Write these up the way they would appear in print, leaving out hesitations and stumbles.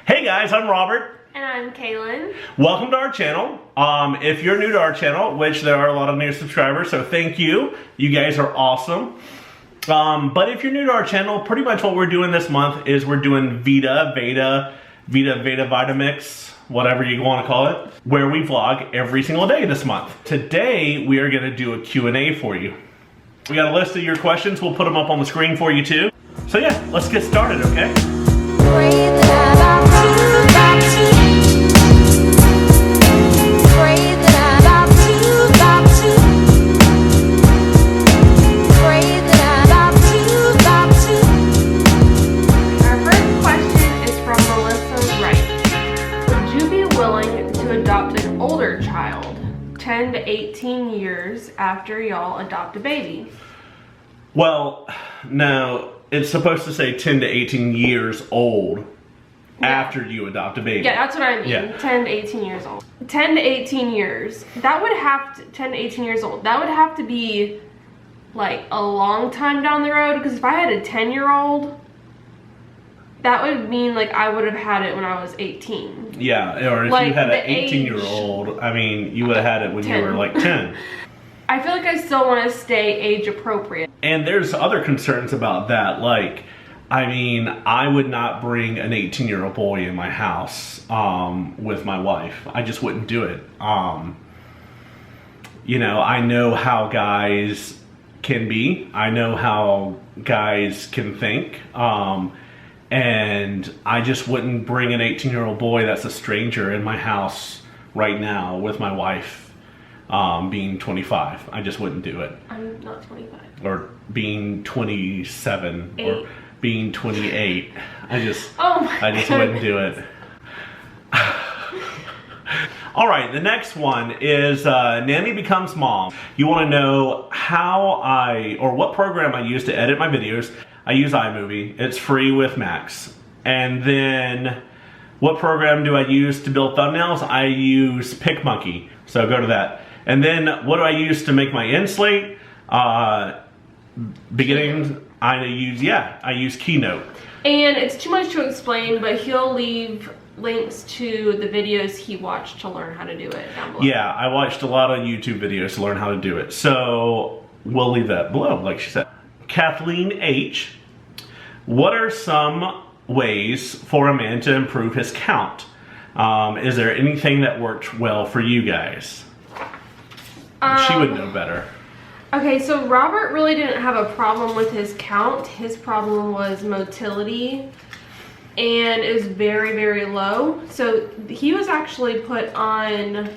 Hey guys, I'm Robert. And I'm Kalyn. Welcome to our channel. If you're new to our channel, which there are a lot of new subscribers, so thank you. You guys are awesome. But if you're new to our channel, pretty much what we're doing this month is we're doing Veda Vitamix, whatever you want to call it, where we vlog every single day this month. Today, we are gonna do a Q&A for you. We got a list of your questions. We'll put them up on the screen for you too. So yeah, let's get started, okay? Adopt an older child 10 to 18 years after y'all adopt a baby? Well, no, it's supposed to say 10 to 18 years old after you adopt a baby. Yeah, that's what I mean. Yeah. 10 to 18 years old. 10 to 18 years. That would have to, 10 to 18 years old. That would have to be like a long time down the road, because if I had a 10-year-old, that would mean like I would have had it when I was 18. Yeah, or if like you had an 18-year-old, I mean, you would have had it when 10. you were like 10. I feel like I still want to stay age appropriate. And there's other concerns about that. Like, I mean, I would not bring an 18-year-old boy in my house with my wife. I just wouldn't do it. You know, I know how guys can be. I know how guys can think. And I just wouldn't bring an 18-year-old boy that's a stranger in my house right now with my wife being 25. I just wouldn't do it. I'm not 25. Or being 27 or being 28. I just wouldn't do it. All right, the next one is Nanny becomes mom. You want to know how what program I use to edit my videos. I use iMovie. It's free with Max. And then what program do I use to build thumbnails? I use PicMonkey. So go to that. And then what do I use to make my Endslate? I use Keynote. And it's too much to explain, but he'll leave links to the videos he watched to learn how to do it down below. Yeah, I watched a lot of YouTube videos to learn how to do it. So we'll leave that below, like she said. Kathleen H. What are some ways for a man to improve his count? Is there anything that worked well for you guys? She would know better. Okay, so Robert really didn't have a problem with his count. His problem was motility, and it was very, very low. So he was actually put on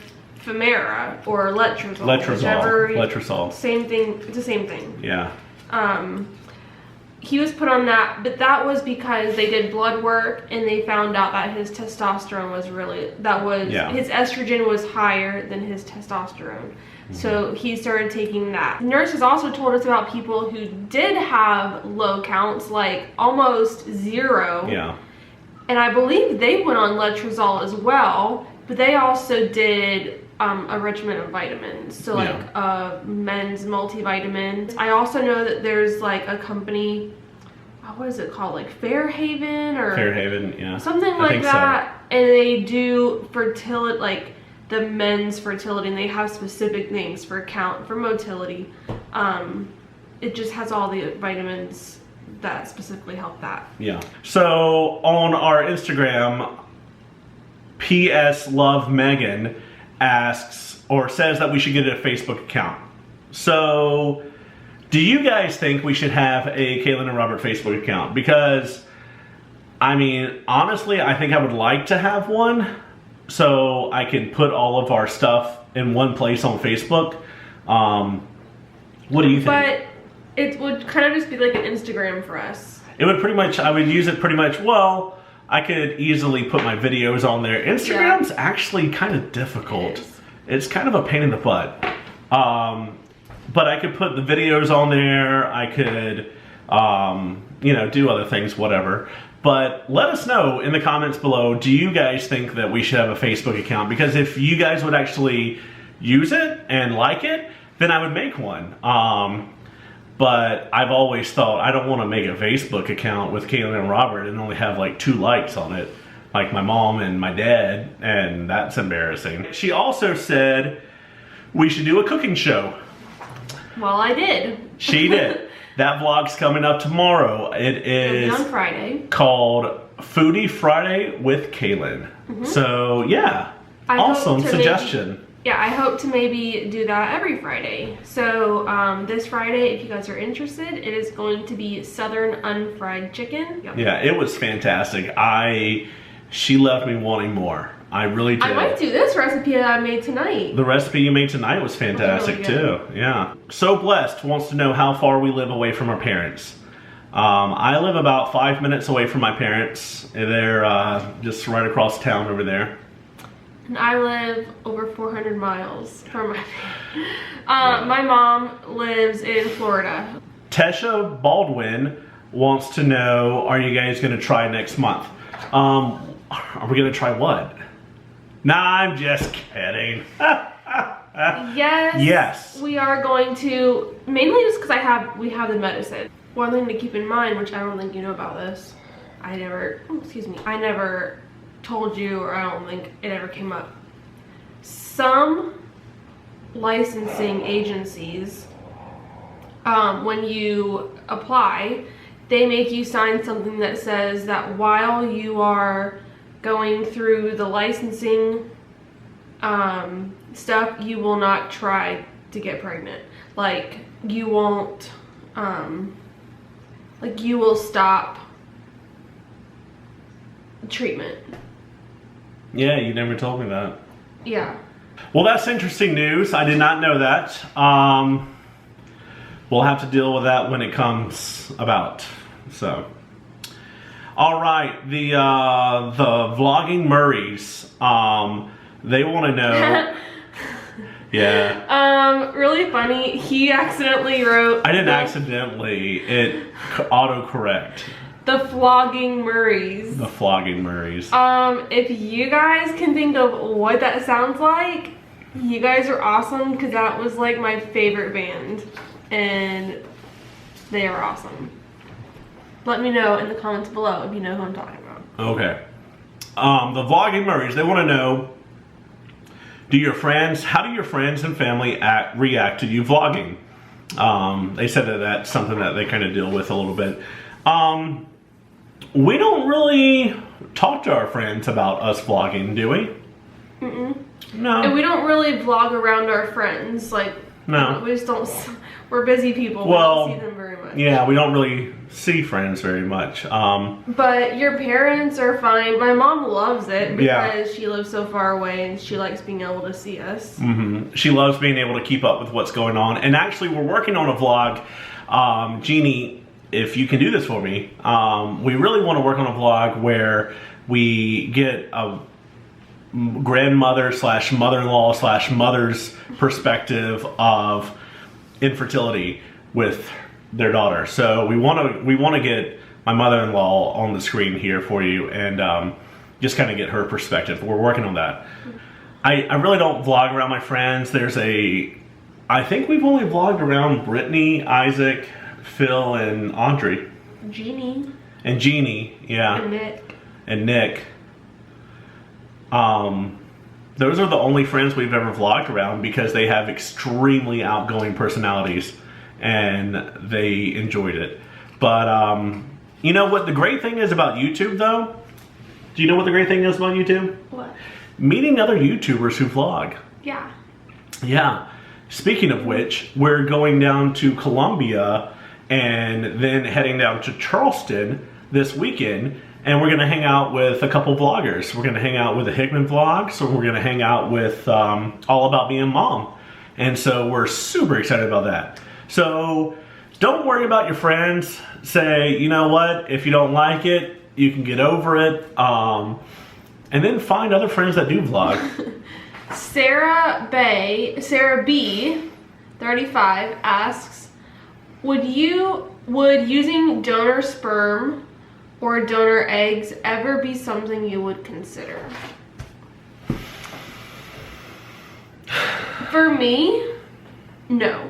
Femera or Letrozole. Same thing. It's the same thing. Yeah. He was put on that, but that was because they did blood work and they found out that his testosterone was his estrogen was higher than his testosterone. So he started taking that. Nurses also told us about people who did have low counts, like almost zero. Yeah. And I believe they went on letrozole as well, but they also did a regimen of vitamins. So like men's multivitamins. I also know that there's like a company, what is it called? like Fairhaven, yeah. Something like that. So. And they do fertility, like the men's fertility, and they have specific things for motility. It just has all the vitamins that specifically help that. Yeah. So on our Instagram, PS Love Megan asks or says that we should get a Facebook account. So do you guys think we should have a Kalyn and Robert Facebook account? Because I mean, honestly, I think I would like to have one so I can put all of our stuff in one place on Facebook. What do you think? But it would kind of just be like an Instagram for us. It would pretty much, I would use it pretty much, well, I could easily put my videos on there. Instagram's actually kind of difficult. It's kind of a pain in the butt. But I could put the videos on there. I could, you know, do other things, whatever. But let us know in the comments below, do you guys think that we should have a Facebook account? Because if you guys would actually use it and like it, then I would make one. But I've always thought I don't want to make a Facebook account with Kalyn and Robert and only have like 2 likes on it. like my mom and my dad, and that's embarrassing. She also said we should do a cooking show. Well, I did. She did. That vlog's coming up tomorrow. It is on Friday. Called Foodie Friday with Kalyn. So yeah, awesome suggestion. I hope to maybe do that every Friday. So this Friday, if you guys are interested, it is going to be Southern unfried chicken. Yep. Yeah, it was fantastic. She left me wanting more. I really did. I might do this recipe that I made tonight. The recipe you made tonight was fantastic too. Yeah. So Blessed wants to know how far we live away from our parents. I live about 5 minutes away from my parents. They're just right across town over there. And I live over 400 miles from my parents. My mom lives in Florida. Tesha Baldwin wants to know, are you guys going to try next month? Are we going to try what? Nah, I'm just kidding. Yes. We are going to, mainly just because we have the medicine. One thing to keep in mind, which I don't think you know about this, I never told you, or I don't think it ever came up. Some licensing agencies, when you apply, they make you sign something that says that while you are going through the licensing stuff, you will not try to get pregnant. Like, you won't, like, you will stop treatment. Yeah, you never told me that. Yeah. Well, that's interesting news. I did not know that. We'll have to deal with that when it comes about. So, all right, the vlogging Murrays. They want to know. Yeah. Really funny. He accidentally wrote. I didn't accidentally. It autocorrect. The flogging Murrays. The flogging Murrays. If you guys can think of what that sounds like, you guys are awesome, because that was like my favorite band, and they are awesome. Let me know in the comments below if you know who I'm talking about. Okay. The vlogging Murrays, they want to know, how do your friends and family react to you vlogging? They said that that's something that they kind of deal with a little bit. We don't really talk to our friends about us vlogging, do we? No. And we don't really vlog around our friends. Like, no. We just don't, we're busy people. Well, we don't see them very much. Yeah, we don't really see friends very much. But your parents are fine. My mom loves it because she lives so far away and she likes being able to see us. She loves being able to keep up with what's going on. And actually, we're working on a vlog. Jeannie, if you can do this for me, we really want to work on a vlog where we get a grandmother slash mother-in-law slash mother's perspective of infertility with their daughter. So we want to get my mother-in-law on the screen here for you, and just kind of get her perspective. We're working on that. I really don't vlog around my friends. I think we've only vlogged around Brittany, Isaac, Phil, and Audrey. Jeannie, yeah. And Nick. Those are the only friends we've ever vlogged around because they have extremely outgoing personalities and they enjoyed it. But, you know what the great thing is about YouTube, though? Do you know what the great thing is about YouTube? What? Meeting other YouTubers who vlog. Yeah. Yeah. Speaking of which, we're going down to Columbia and then heading down to Charleston this weekend. And we're going to hang out with a couple vloggers. We're going to hang out with the Hickman vlog. So we're going to hang out with All About Being Mom. And so we're super excited about that. So don't worry about your friends. Say, you know what? If you don't like it, you can get over it. And then find other friends that do vlog. Sarah B, 35, asks, would using donor sperm or donor eggs ever be something you would consider? For me, no.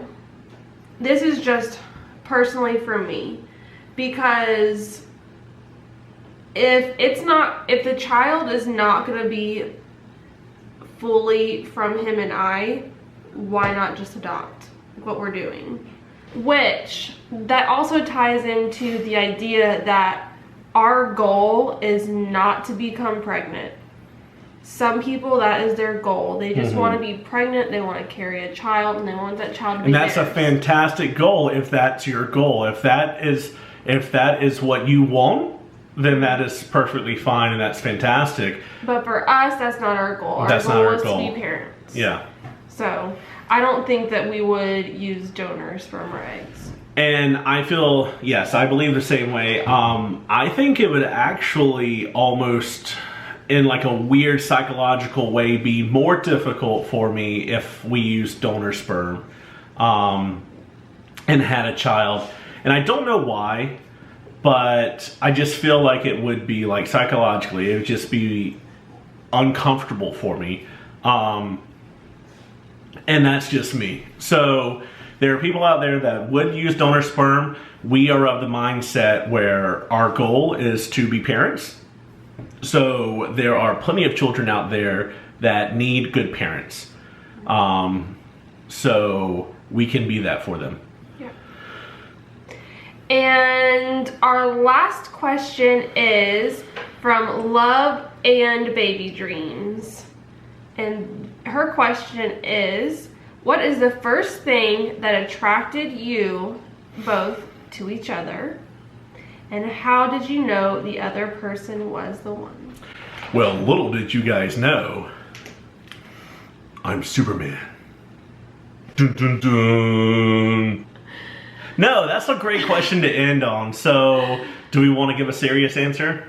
This is just personally for me, because if the child is not going to be fully from him and I, why not just adopt what we're doing? Which that also ties into the idea that our goal is not to become pregnant. Some people, that is their goal. They just want to be pregnant, they want to carry a child, and they want that child to be theirs. And that's a fantastic goal if that's your goal. If that is what you want, then that is perfectly fine and that's fantastic. But for us, that's not our goal. Our goal is to be parents. Yeah. So I don't think that we would use donor sperm or eggs. And I feel, yes, I believe the same way. I think it would actually almost, in like a weird psychological way, be more difficult for me if we used donor sperm and had a child. And I don't know why, but I just feel like it would be like psychologically, it would just be uncomfortable for me. And that's just me. So there are people out there that would use donor sperm. We are of the mindset where our goal is to be parents. So there are plenty of children out there that need good parents. So we can be that for them. Yeah. And our last question is from Love and Baby Dreams. And her question is, what is the first thing that attracted you both to each other? And how did you know the other person was the one? Well, little did you guys know, I'm Superman. Dun, dun, dun. No, that's a great question to end on. So, do we want to give a serious answer?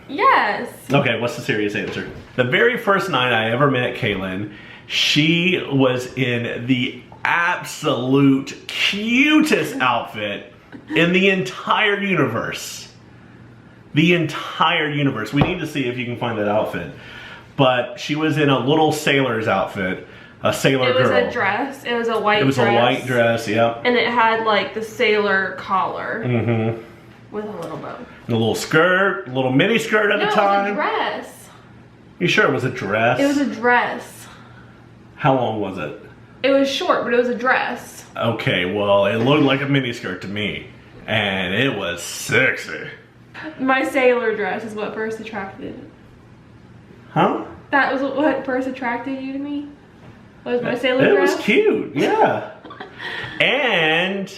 Yes. Okay, what's the serious answer? The very first night I ever met Kalyn, she was in the absolute cutest outfit in the entire universe. The entire universe. We need to see if you can find that outfit. But she was in a little sailor's outfit. A sailor girl. It was a dress. It was a white dress. It was a white dress, yep. And it had like the sailor collar. Mm-hmm. With a little bow. And a little skirt, a little mini skirt at the time. No, it was a dress. You sure it was a dress? It was a dress. How long was it? It was short, but it was a dress. Okay, well, it looked like a mini skirt to me. And it was sexy. My sailor dress is what first attracted. Huh? That was what first attracted you to me? Was my sailor dress? It was cute, yeah. and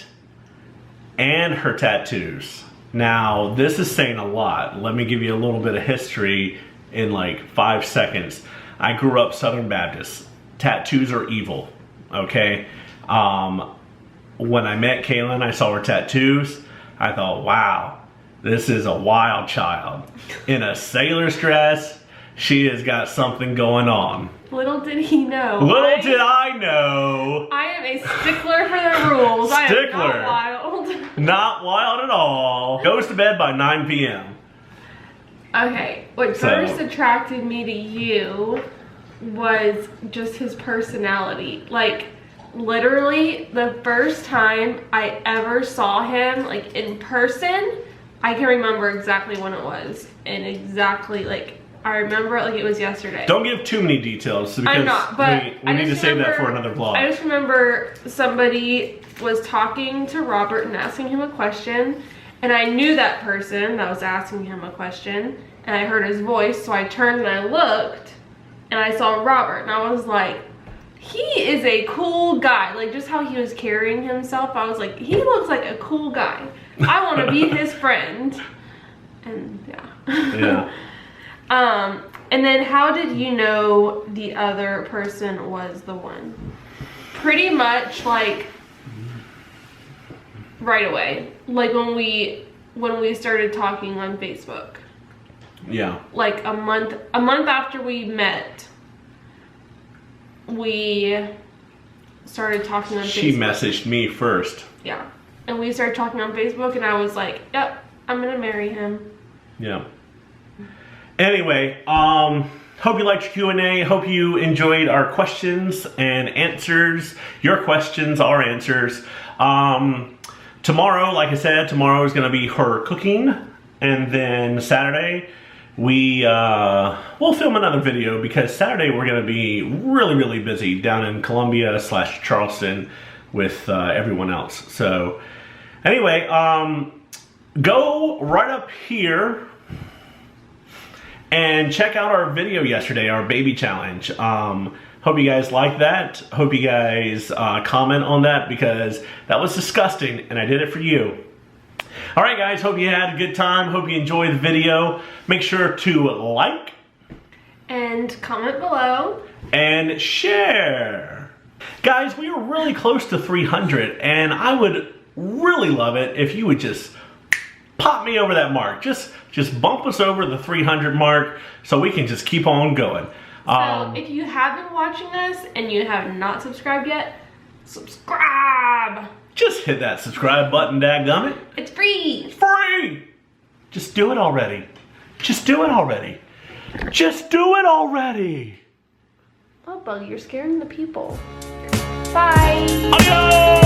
her tattoos. Now, this is saying a lot. Let me give you a little bit of history in like 5 seconds. I grew up Southern Baptist. Tattoos are evil, okay? When I met Kalyn, I saw her tattoos. I thought, wow, this is a wild child. In a sailor's dress, she has got something going on. Little did he know. Little did I know. I am a stickler for the rules. Stickler. I am not wild. Not wild at all. Goes to bed by 9 p.m. Okay, what first attracted me to you was just his personality. Like, literally, the first time I ever saw him, like, in person, I can remember exactly when it was. And exactly, like, I remember it like it was yesterday. Don't give too many details because I'm not, but we need to save that for another vlog. I just remember somebody was talking to Robert and asking him a question, and I knew that person that was asking him a question, and I heard his voice, so I turned and I looked, and I saw Robert, and I was like, he is a cool guy. Like, just how he was carrying himself, I was like, he looks like a cool guy. I want to be his friend. And yeah. Yeah. And then how did you know the other person was the one? Pretty much like right away. Like when we started talking on Facebook. Yeah. Like a month after we met, we started talking on Facebook. She messaged me first. Yeah. And we started talking on Facebook and I was like, yep, I'm gonna marry him. Yeah. Anyway, hope you liked your Q&A. Hope you enjoyed our questions and answers. Your questions, our answers. Tomorrow, like I said, tomorrow is going to be her cooking. And then Saturday, we'll film another video because Saturday we're going to be really, really busy down in Columbia / Charleston with everyone else. So anyway, go right up here and check out our video yesterday, our baby challenge. Hope you guys like that. Hope you guys comment on that because that was disgusting and I did it for you. All right, guys, hope you had a good time. Hope you enjoyed the video. Make sure to like and comment below and share. Guys, we are really close to 300 and I would really love it if you would just pop me over that mark. Just bump us over the 300 mark so we can just keep on going. So if you have been watching us and you have not subscribed yet, subscribe. Just hit that subscribe button, dadgummit. It's free. It's free. Just do it already. Just do it already. Just do it already. Oh, Bug, you're scaring the people. Bye. Adios.